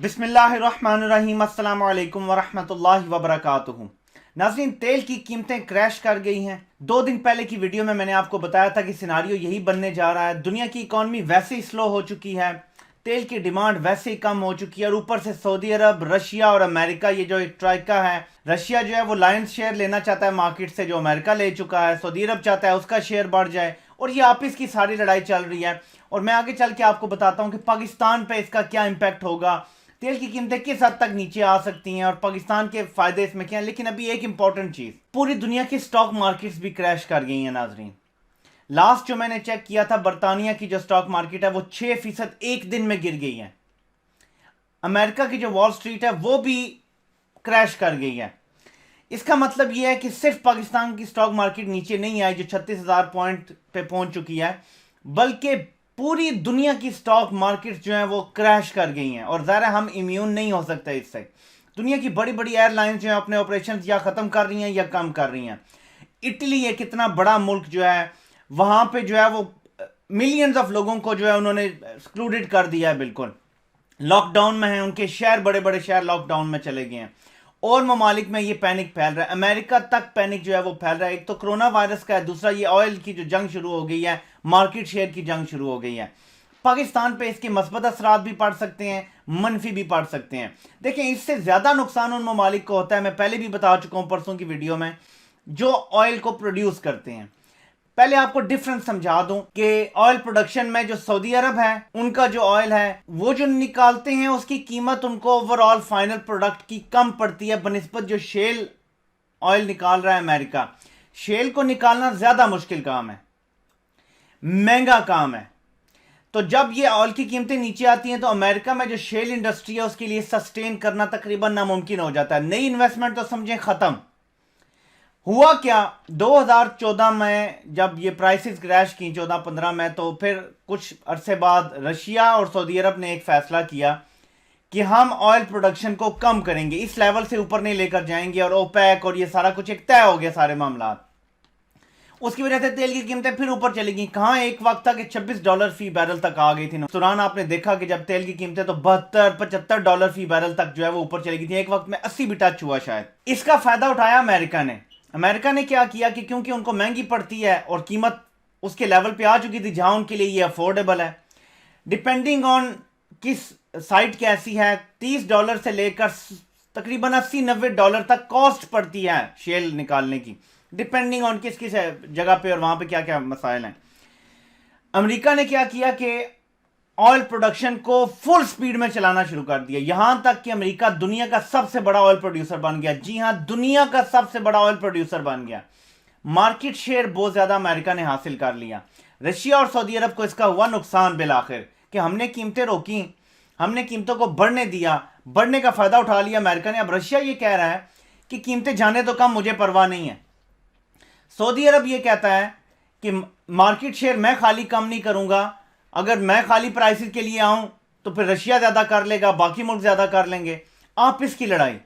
बिस्मिल्लाहिर्रहमानिर्रहीम अस्सलाम वालेकुम वरहमतुल्लाहि वबरकातुहू। नाज़रीन, तेल की कीमतें क्रैश कर गई हैं। 2 दिन पहले की वीडियो में मैंने आपको बताया था कि सिनारियो यही बनने जा रहा है। दुनिया की इकॉनमी वैसे ही स्लो हो चुकी है, तेल की डिमांड वैसे ही कम हो चुकी है और ऊपर से सऊदी अरब, रशिया और अमेरिका, ये जो एक ट्राइका है, रशिया जो है वो लायंस शेयर लेना चाहता है मार्केट से जो अमेरिका ले चुका है। सऊदी अरब चाहता है उसका शेयर बढ़ जाए और ये आपस की सारी लड़ाई चल रही है। और मैं आगे चल के आपको बताता हूं कि पाकिस्तान पे इसका क्या इंपैक्ट होगा, तेल की कीमतें किस हद तक नीचे आ सकती हैं और पाकिस्तान के फायदे इसमें क्या हैं। लेकिन अभी एक इंपॉर्टेंट चीज, पूरी दुनिया की स्टॉक मार्केट्स भी क्रैश कर गई हैं नाजरीन। लास्ट जो मैंने चेक किया था, बर्तानिया की जो स्टॉक मार्केट है वो 6% एक दिन में गिर गई है। अमेरिका की जो वॉल स्ट्रीट है वो भी क्रैश कर गई है। इसका मतलब यह है कि सिर्फ पाकिस्तान की स्टॉक मार्केट नीचे नहीं आई जो 36,000 पॉइंट पे पहुंच चुकी है, बल्कि पूरी दुनिया की स्टॉक मार्केट जो है वो क्रैश कर गई हैं। और ज़रा हम इम्यून नहीं हो सकते इससे। दुनिया की बड़ी बड़ी एयरलाइंस जो है अपने ऑपरेशन या ख़त्म कर रही हैं या कम कर रही हैं। इटली एक कितना बड़ा मुल्क जो है, वहाँ पे जो है वो मिलियंस ऑफ लोगों को जो है उन्होंने एक्सक्लूडेड कर दिया है, बिल्कुल लॉकडाउन में है। उनके शहर, बड़े बड़े शहर लॉकडाउन में चले गए हैं और ममालिक में ये पैनिक फैल रहा है। अमेरिका तक पैनिक जो है वो फैल रहा है। एक तो कोरोना वायरस का है, दूसरा ये ऑयल की जो जंग शुरू हो गई है, मार्केट शेयर की जंग शुरू हो गई है। पाकिस्तान पे इसके मस्बत असरात भी पड़ सकते हैं, मनफी भी पड़ सकते हैं। देखें, इससे ज़्यादा नुकसान उन ममालिक को होता है, मैं पहले भी बता चुका हूँ परसों की वीडियो में, जो ऑयल को प्रोड्यूस करते हैं। पहले आपको डिफरेंस समझा दूं कि ऑयल प्रोडक्शन में जो सऊदी अरब है, उनका जो ऑयल है वो जो निकालते हैं उसकी कीमत उनको ओवरऑल फाइनल प्रोडक्ट की कम पड़ती है बनिस्बत जो शेल ऑयल निकाल रहा है अमेरिका। शेल को निकालना ज्यादा मुश्किल काम है, महंगा काम है। तो जब ये ऑयल की कीमतें नीचे आती हैं तो अमेरिका में जो शेल इंडस्ट्री है उसके लिए सस्टेन करना तकरीबन नामुमकिन हो जाता है। नई इन्वेस्टमेंट तो समझें खत्म। हुआ क्या, 2014 में जब ये प्राइसेस क्रैश की 14-15 में, तो फिर कुछ अरसे बाद रशिया और सऊदी अरब ने एक फैसला किया कि हम ऑयल प्रोडक्शन को कम करेंगे, इस लेवल से ऊपर नहीं लेकर जाएंगे। और ओपेक और ये सारा कुछ एक तय हो गया सारे मामला। उसकी वजह से तेल की कीमतें फिर ऊपर चली गई। कहां एक वक्त था कि $26 फी बैरल तक आ गई थी। तुरान आपने देखा कि जब तेल की कीमतें तो $72-75 फी बैरल तक जो है वो ऊपर चली गई थी। एक वक्त में 80 भी टच हुआ शायद। इसका फायदा उठाया अमेरिका ने। अमेरिका ने क्या किया कि क्योंकि उनको महंगी पड़ती है और कीमत उसके लेवल पे आ चुकी थी जहां उनके लिए ये अफोर्डेबल है, डिपेंडिंग ऑन किस साइट कैसी है, $30 से लेकर तकरीबन $80-90 तक कॉस्ट पड़ती है शेल निकालने की, डिपेंडिंग ऑन किस किस जगह पे और वहां पे क्या क्या मसाइल हैं। अमेरिका ने क्या किया कि ऑयल प्रोडक्शन को फुल स्पीड में चलाना शुरू कर दिया, यहां तक कि अमेरिका दुनिया का सबसे बड़ा ऑयल प्रोड्यूसर बन गया। जी हां, दुनिया का सबसे बड़ा ऑयल प्रोड्यूसर बन गया। मार्केट शेयर बहुत ज्यादा अमेरिका ने हासिल कर लिया। रशिया और सऊदी अरब को इसका हुआ नुकसान बिलाखिर कि हमने कीमतें रोकी, हमने कीमतों को बढ़ने दिया, बढ़ने का फायदा उठा लिया अमेरिका ने। अब रशिया ये कह रहा है कि कीमतें जाने तो कम, मुझे परवाह नहीं है। सऊदी अरब ये कहता है कि मार्केट शेयर मैं खाली कम नहीं करूंगा, अगर मैं खाली प्राइसेस के लिए आऊं तो फिर रशिया ज्यादा कर लेगा, बाकी मुल्क ज्यादा कर लेंगे। आप इसकी लड़ाई,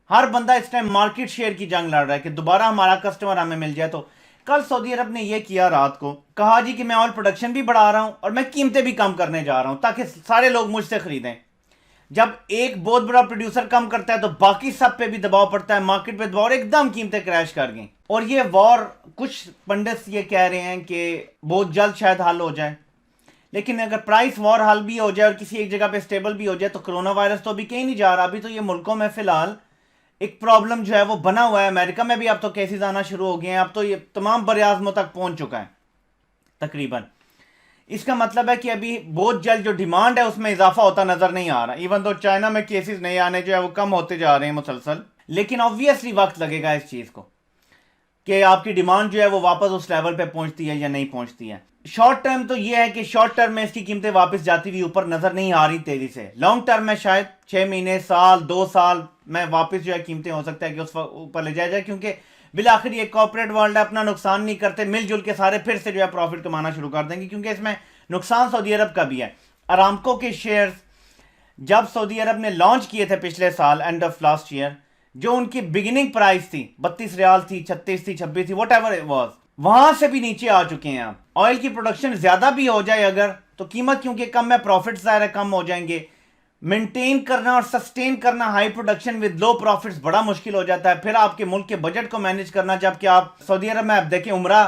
हर बंदा इस टाइम मार्केट शेयर की जंग लड़ रहा है कि दोबारा हमारा कस्टमर हमें मिल जाए। तो कल सऊदी अरब ने यह किया, रात को कहा जी कि मैं ऑयल प्रोडक्शन भी बढ़ा रहा हूं और मैं कीमतें भी कम करने जा रहा हूं ताकि सारे लोग मुझसे खरीदें। जब एक बहुत बड़ा प्रोड्यूसर कम करता है तो बाकी सब पे भी दबाव पड़ता है, मार्केट पे दबाव, और एकदम कीमतें क्रैश कर गई। और ये वॉर, कुछ पंडित ये कह रहे हैं कि बहुत जल्द शायद हल हो जाए, लेकिन अगर प्राइस वॉर हल भी हो जाए और किसी एक जगह पे स्टेबल भी हो जाए तो कोरोना वायरस तो अभी कहीं नहीं जा रहा। अभी तो ये मुल्कों में फिलहाल एक प्रॉब्लम जो है वो बना हुआ है। अमेरिका में भी अब तो केसेस आना शुरू हो गए हैं, अब तो ये तमाम बरआज़मों तक पहुंच चुका है तकरीबन। इसका मतलब है कि अभी बहुत जल्द जो डिमांड है उसमें इजाफा होता नजर नहीं आ रहा। इवन तो चाइना में केसेस नए आने जो है वो कम होते जा रहे हैं मुसलसल, लेकिन ऑब्वियसली वक्त लगेगा इस चीज को कि आपकी डिमांड जो है वो वापस उस लेवल पे पहुंचती है या नहीं पहुंचती है। शॉर्ट टर्म तो ये है कि शॉर्ट टर्म में इसकी कीमतें वापस जाती हुई ऊपर नजर नहीं आ रही तेजी से। लॉन्ग टर्म में शायद 6 महीने, साल, 2 साल में वापस जो है कीमतें हो सकता है कि उस ऊपर ले जाया जाए, क्योंकि बिलाखिर ये कॉर्पोरेट वर्ल्ड है, अपना नुकसान नहीं करते, मिलजुल के सारे फिर से जो है प्रॉफिट कमाना शुरू कर देंगे। क्योंकि इसमें नुकसान सऊदी अरब का भी है। अरामको के शेयर्स जब सऊदी अरब ने लॉन्च किए थे पिछले साल, एंड ऑफ लास्ट ईयर, जो उनकी बिगिनिंग प्राइस थी 32 रियाल थी, 36 थी, 26 थी, वट एवर इट वॉज, वहां से भी नीचे आ चुके हैं। आप ऑयल की प्रोडक्शन ज्यादा भी हो जाए अगर, तो कीमत क्योंकि कम है, प्रॉफिट ज़ाहिर कम हो जाएंगे, मेंटेन करना और सस्टेन करना high production with low profits बड़ा मुश्किल हो जाता है। फिर आपके मुल्क के बजट को मैनेज करना, जबकि आप सऊदी अरब में आप देखें उम्रा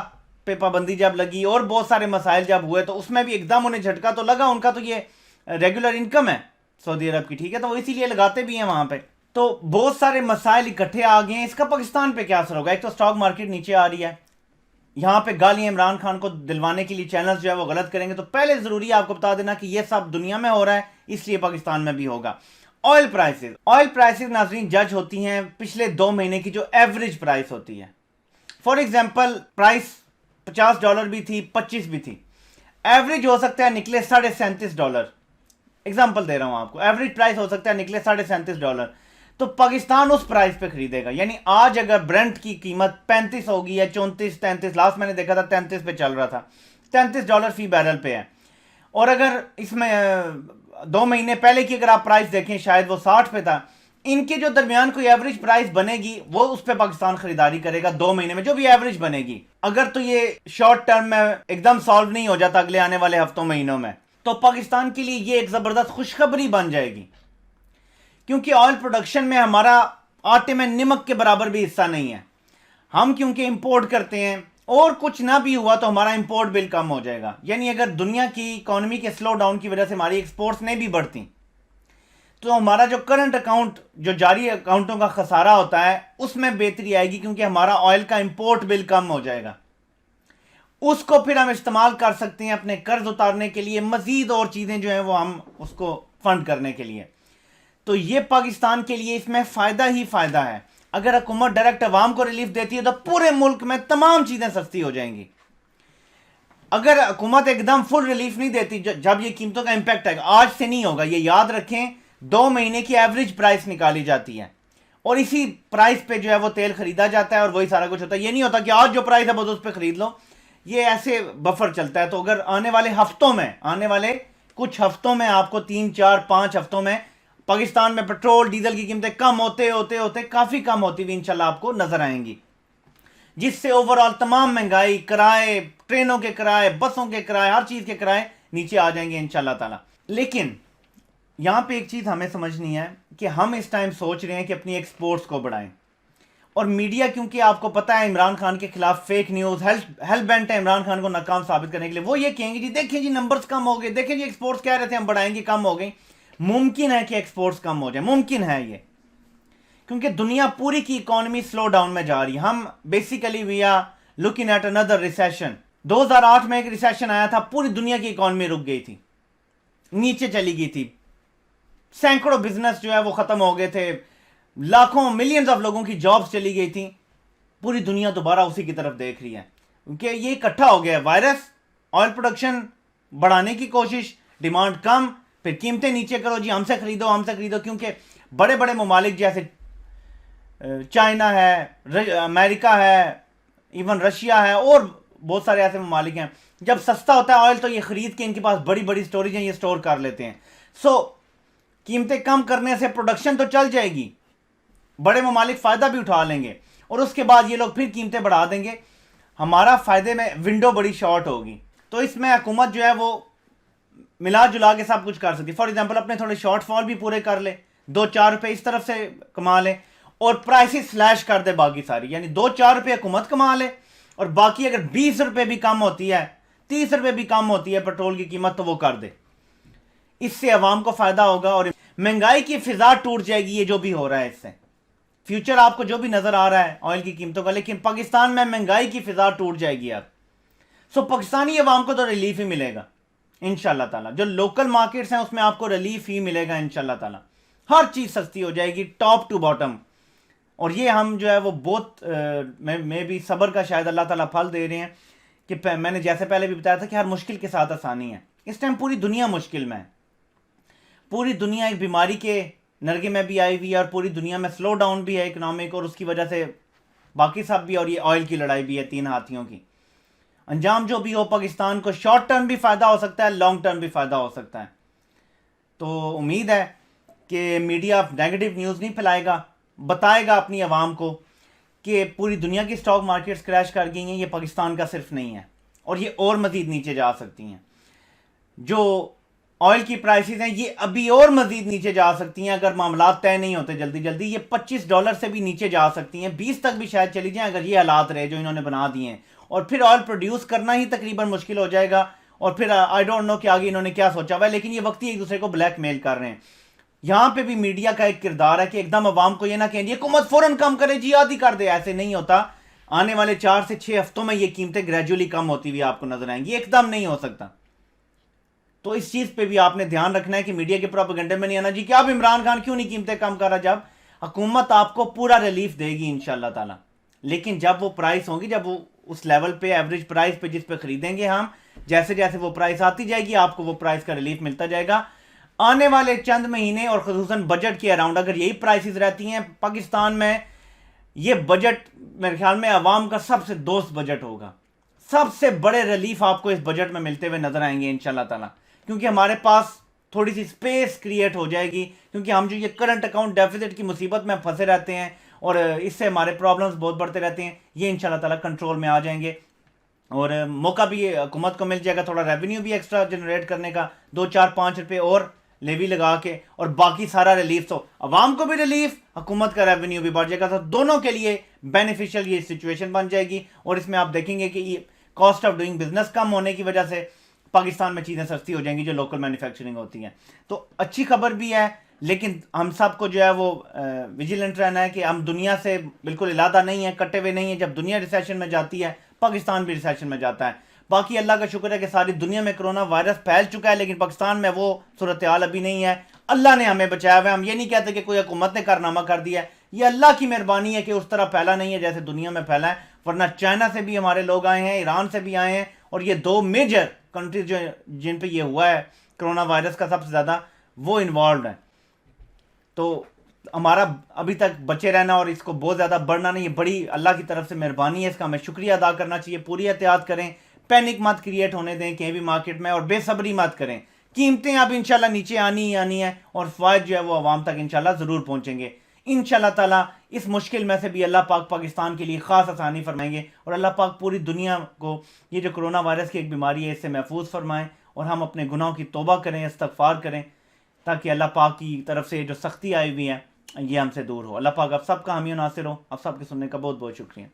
पे पाबंदी जब लगी और बहुत सारे मसाइल जब हुए तो उसमें भी एकदम उन्हें झटका तो लगा। उनका तो ये रेगुलर इनकम है सऊदी अरब की, ठीक है, तो वो इसीलिए लगाते भी हैं वहां पे। तो बहुत सारे मसाइल इकट्ठे आ गए हैं। इसका पाकिस्तान पे क्या असर होगा? एक तो स्टॉक मार्केट नीचे आ रही है, यहां पे गालियां इमरान खान को दिलवाने के लिए चैनल्स जो है वो गलत करेंगे। तो पहले जरूरी है आपको बता देना कि ये सब दुनिया में हो रहा है, इसलिए पाकिस्तान में भी होगा। ऑयल प्राइसेस नाजरीन जज होती हैं पिछले 2 महीने की जो एवरेज प्राइस होती है। फॉर एग्जाम्पल प्राइस $50 भी थी, 25 भी थी, एवरेज हो सकता है निकले $37.5। एग्जाम्पल दे रहा हूं आपको, एवरेज प्राइस हो सकता है निकले $37.5। तो पाकिस्तान उस प्राइस पे खरीदेगा। यानी आज अगर ब्रेंट की कीमत 35 होगी या 34, 33, लास्ट मैंने देखा था 33 पे चल रहा था, $33 फी बैरल पे है। और अगर इसमें 2 महीने पहले की अगर आप प्राइस देखें शायद वो 60 पे था। इनके जो दरमियान कोई एवरेज प्राइस बनेगी वो उस पर पाकिस्तान खरीदारी करेगा 2 महीने में, जो भी एवरेज बनेगी। अगर तो ये शॉर्ट टर्म में एकदम सॉल्व नहीं हो जाता अगले आने वाले हफ्तों महीनों में, तो पाकिस्तान के लिए ये एक जबरदस्त खुशखबरी बन जाएगी, क्योंकि ऑयल प्रोडक्शन में हमारा आटे में नमक के बराबर भी हिस्सा नहीं है। हम क्योंकि इंपोर्ट करते हैं और कुछ ना भी हुआ तो हमारा इंपोर्ट बिल कम हो जाएगा। यानी अगर दुनिया की इकोनॉमी के स्लो डाउन की वजह से हमारी एक्सपोर्ट्स नहीं भी बढ़ती तो हमारा जो करंट अकाउंट, जो जारी अकाउंटों का खसारा होता है, उसमें बेहतरी आएगी, क्योंकि हमारा ऑयल का इंपोर्ट बिल कम हो जाएगा। उसको फिर हम इस्तेमाल कर सकते हैं अपने कर्ज उतारने के लिए, मजीद और चीजें जो है वो हम उसको फंड करने के लिए। तो ये पाकिस्तान के लिए इसमें फायदा ही फायदा है। अगर हुकूमत डायरेक्ट अवाम को रिलीफ देती है तो पूरे मुल्क में तमाम चीजें सस्ती हो जाएंगी। अगर हुकूमत एकदम फुल रिलीफ नहीं देती, जब ये कीमतों का इंपैक्ट आएगा, आज से नहीं होगा, ये याद रखें। 2 महीने की एवरेज प्राइस निकाली जाती है और इसी प्राइस पे जो है वो तेल खरीदा जाता है और वही सारा कुछ होता है। ये नहीं होता कि आज जो प्राइस है बस उस पर खरीद लो, ये ऐसे बफर चलता है। तो अगर आने वाले हफ्तों में, आने वाले कुछ हफ्तों में, आपको 3, 4, 5 हफ्तों में पाकिस्तान में पेट्रोल डीजल की कीमतें कम होते होते होते काफी कम होती हुई इंशाल्लाह आपको नजर आएंगी, जिससे ओवरऑल तमाम महंगाई, किराए, ट्रेनों के किराए, बसों के किराए, हर चीज के किराए नीचे आ जाएंगे इंशाल्लाह ताला। लेकिन यहां पे एक चीज हमें समझनी है कि हम इस टाइम सोच रहे हैं कि अपनी एक्सपोर्ट्स को बढ़ाएं, और मीडिया, क्योंकि आपको पता है इमरान खान के खिलाफ फेक न्यूज हेल बेंट है इमरान खान को नाकाम साबित करने के लिए। वो ये कहेंगे जी देखें जी नंबर्स कम हो गए, देखें जी एक्सपोर्ट्स कह रहे थे हम बढ़ाएंगे, कम हो गई। मुमकिन है कि एक्सपोर्ट्स कम हो जाए, मुमकिन है ये, क्योंकि दुनिया पूरी की इकोनॉमी स्लो डाउन में जा रही है। हम basically we are looking at another recession. 2008 में एक रिसेशन आया था, पूरी दुनिया की इकोनॉमी रुक गई थी, नीचे चली गई थी, सैकड़ों बिजनेस जो है वो खत्म हो गए थे, लाखों मिलियंस ऑफ लोगों की जॉब्स चली गई थी। पूरी दुनिया दोबारा उसी की तरफ देख रही है, क्योंकि ये इकट्ठा हो गया वायरस, ऑयल प्रोडक्शन बढ़ाने की कोशिश, डिमांड कम, फिर कीमतें नीचे करो जी, हमसे खरीदो हमसे खरीदो। क्योंकि बड़े बड़े ममालिक जैसे चाइना है, अमेरिका है, इवन रशिया है और बहुत सारे ऐसे ममालिक हैं, जब सस्ता होता है ऑयल तो ये खरीद के, इनके पास बड़ी बड़ी स्टोरेज हैं, ये स्टोर कर लेते हैं। सो कीमतें कम करने से प्रोडक्शन तो चल जाएगी, बड़े ममालिक फायदा भी उठा लेंगे और उसके बाद ये लोग फिर कीमतें बढ़ा देंगे, हमारा फायदे में विंडो बड़ी शॉर्ट होगी। तो इसमें हुकूमत जो है वो मिला जुला के सब कुछ कर सकती है। फॉर एग्जांपल अपने थोड़े शॉर्टफॉल भी पूरे कर ले, 2-4 रुपए इस तरफ से कमा ले और प्राइसेस स्लैश कर दे बाकी सारी, यानी 2-4 रुपए हुकूमत कमा ले और बाकी अगर 20 रुपए भी कम होती है, 30 रुपए भी कम होती है पेट्रोल की कीमत, तो वो कर दे। इससे अवाम को फायदा होगा और महंगाई की फिजा टूट जाएगी। ये जो भी हो रहा है इससे फ्यूचर आपको जो भी नजर आ रहा है ऑयल की कीमतों का, लेकिन पाकिस्तान में महंगाई की फिजा टूट जाएगी यार। सो पाकिस्तानी अवाम को तो रिलीफ ही मिलेगा इंशाल्लाह ताला। जो लोकल मार्केट्स हैं उसमें आपको रिलीफ ही मिलेगा इंशाल्लाह ताला। हर चीज सस्ती हो जाएगी टॉप टू बॉटम। और ये हम जो है वो बहुत मैं भी सब्र का शायद अल्लाह ताला फल दे रहे हैं कि मैंने जैसे पहले भी बताया था कि हर मुश्किल के साथ आसानी है। इस टाइम पूरी दुनिया मुश्किल में है, पूरी दुनिया एक बीमारी के नरगे में भी आई हुई है और पूरी दुनिया में स्लो डाउन भी है इकोनॉमिक, और उसकी वजह से बाकी सब भी, और ये ऑयल की लड़ाई भी है 3 हाथियों की। अंजाम जो भी हो, पाकिस्तान को शॉर्ट टर्म भी फायदा हो सकता है, लॉन्ग टर्म भी फायदा हो सकता है। तो उम्मीद है कि मीडिया नेगेटिव न्यूज़ नहीं फैलाएगा, बताएगा अपनी आवाम को कि पूरी दुनिया की स्टॉक मार्केट्स क्रैश कर गई हैं, ये पाकिस्तान का सिर्फ नहीं है और ये और मज़ीद नीचे जा सकती हैं। जो ऑयल की प्राइसेस हैं ये अभी और मजीद नीचे जा सकती हैं अगर मामला तय नहीं होते जल्दी जल्दी। ये $25 से भी नीचे जा सकती हैं, 20 तक भी शायद चली जाएं अगर ये हालात रहे जो इन्होंने बना दिए हैं। और फिर ऑयल प्रोड्यूस करना ही तकरीबन मुश्किल हो जाएगा। और फिर आई डोंट नो कि आगे इन्होंने क्या सोचा हुआ है, लेकिन ये वक्त ही एक दूसरे को ब्लैकमेल कर रहे हैं। यहां पे भी मीडिया का एक किरदार है कि एकदम अवाम को ये ना कहें हुकूमत फौरन कम करे जी आधी कर दे, ऐसे नहीं होता। आने वाले 4 से 6 हफ्तों में ये कीमतें ग्रेजुअली कम होती हुई आपको नजर आएंगी, एकदम नहीं हो सकता। तो इस चीज पे भी आपने ध्यान रखना है कि मीडिया के प्रोपेगेंडे में नहीं आना जी कि अब इमरान खान क्यों नहीं कीमतें कम कर रहा। जब हुकूमत आपको पूरा रिलीफ देगी इंशाल्लाह ताला, लेकिन जब वो प्राइस होगी, जब वो उस लेवल पे एवरेज प्राइस पे जिस पे खरीदेंगे हम, जैसे जैसे वो प्राइस आती जाएगी आपको वो प्राइस का रिलीफ मिलता जाएगा। आने वाले चंद महीने और खसूसन बजट के अराउंड अगर यही प्राइसेस रहती हैं पाकिस्तान में, ये बजट मेरे ख्याल में अवाम का सबसे दोस्त बजट होगा। सबसे बड़े रिलीफ आपको इस बजट में मिलते हुए नजर आएंगे इंशाल्लाह ताला, क्योंकि हमारे पास थोड़ी सी स्पेस क्रिएट हो जाएगी। क्योंकि हम जो ये करंट अकाउंट डेफिसिट की मुसीबत में फंसे रहते हैं और इससे हमारे प्रॉब्लम्स बहुत बढ़ते रहते हैं, ये इंशाल्लाह ताला कंट्रोल में आ जाएंगे। और मौका भी हुकूमत को मिल जाएगा थोड़ा रेवेन्यू भी एक्स्ट्रा जनरेट करने का, 2 4 5 रुपए और लेवी लगा के, और बाकी सारा रिलीफ तो अवाम को भी रिलीफ, हुकूमत का रेवेन्यू भी बढ़ जाएगा। तो दोनों के लिए बेनिफिशियल ये सिचुएशन बन जाएगी। और इसमें आप देखेंगे कि कॉस्ट ऑफ डूइंग बिजनेस कम होने की वजह से पाकिस्तान में चीज़ें सस्ती हो जाएंगी जो लोकल मैन्युफैक्चरिंग होती हैं। तो अच्छी खबर भी है, लेकिन हम सबको जो है वो विजिलेंट रहना है कि हम दुनिया से बिल्कुल इलादा नहीं है, कटे हुए नहीं है। जब दुनिया रिसेशन में जाती है पाकिस्तान भी रिसेशन में जाता है। बाकी अल्लाह का शुक्र है कि सारी दुनिया में कोरोना वायरस फैल चुका है, लेकिन पाकिस्तान में वो सूरत हाल अभी नहीं है। अल्लाह ने हमें बचाया हुआ है। हम ये नहीं कहते कि कोई हुकूमत ने कारनामा कर दिया है, ये अल्लाह की मेहरबानी है कि उस तरह फैला नहीं है जैसे दुनिया में फैला है। वरना चाइना से भी हमारे लोग आए हैं, ईरान से भी आए हैं, और ये 2 मेजर कंट्रीज जो जिन पे ये हुआ है कोरोना वायरस का सबसे ज़्यादा, वो इन्वॉल्व है। तो हमारा अभी तक बचे रहना और इसको बहुत ज़्यादा बढ़ना नहीं, ये बड़ी अल्लाह की तरफ से मेहरबानी है, इसका हमें शुक्रिया अदा करना चाहिए। पूरी एहतियात करें, पैनिक मत क्रिएट होने दें कहीं भी मार्केट में, और बेसब्री मत करें। कीमतें अब इंशाल्लाह नीचे आनी ही आनी है और फ़ायद जो है वो आवाम तक इंशाल्लाह ज़रूर पहुँचेंगे इंशाल्लाह ताला। इस मुश्किल में से भी अल्लाह पाक पाकिस्तान के लिए ख़ास आसानी फरमाएंगे, और अल्लाह पाक पूरी दुनिया को ये जो कोरोना वायरस की एक बीमारी है इससे महफूज फरमाएँ, और हम अपने गुनाहों की तौबा करें, इस्तग़फ़ार करें, ताकि अल्लाह पाक की तरफ से जो सख्ती आई हुई है ये हमसे दूर हो। अल्लाह पाक आप सबका हामी नासिर हो। आप सबके सुनने का बहुत बहुत शुक्रिया।